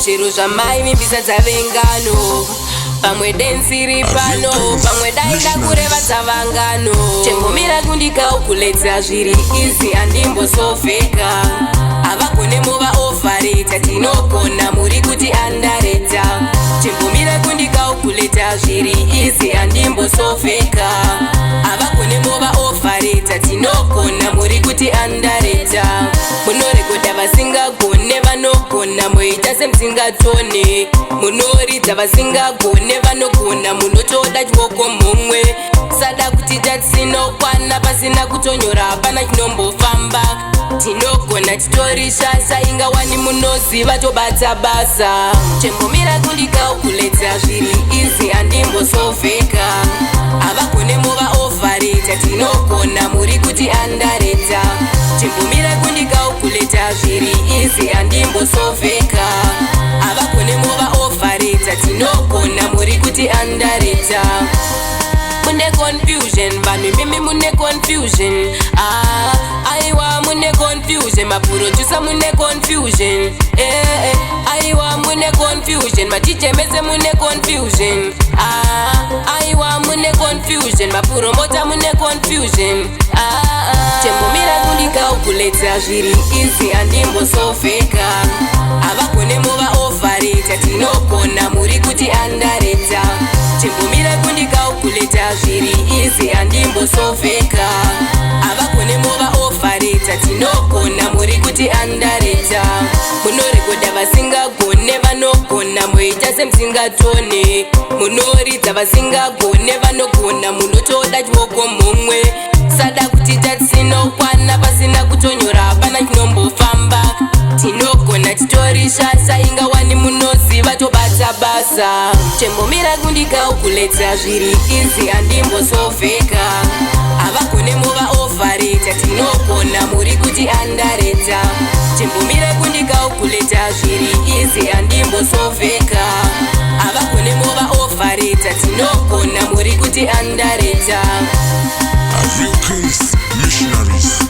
chero zvamai vimbisa dzavengano pamwe densiri pano pamwe dainda kureva dzavangano chembomira kundikaukuletsa zviri izi andimbosofeka havagone muva ofareta tinogona muri kuti andareta chembomira kundikaukuleta zviri izi andimbosofeka havagone muva ofareta tinogona muri kuti andareta munorekodha vasingagone vanogona moita semusingatone munoridza vasingagone vanogona munotoda chioko mumwe sada kuti tatinokwana pasina kutonyora hapana chinombofamba tinogona titorishasa ingawani munoziva tobata basa chembomira kundikaukuletsa zviri izi andimbosofeka havagone muva ofareta tinogona muri kuti andareta chembomira kundikaukuleta zviri izi andimbosofeka havagone muva ofareta tinogona muri kuti andareta mune confusion vanhu mimi mune confusion aiwa mune confusion maproducer mune confusion aiwa mune confusion matichemese mune confusion aiwa mune confusion mapromota mune confusion chembomira kundikaukuletsa zviri izi andimbosofeka havagone muva ofareta tinogona muri kuti andareta chembomira kundikaukuleta zviri izi andimbosofeka havagone muva ofareta tinogona muri kuti andareta munorekodha vasingagone vanogona moita semusingatone munoridza vasingagone vanogona munotoda chioko mumwe sada kuti tatinokwana pasina kutonyora hapana chinombofamba tinogona titorishasa ingawani munoziva tobata basa chembomira kundikaukuletsa zviri izi andimbosofeka havagone muva ofareta tinogona muri kuti andareta chembomira kundikaukuleta zviri izi andimbosofeka havagone muva ofareta tinogona muri kuti andareta Lingx missionaries.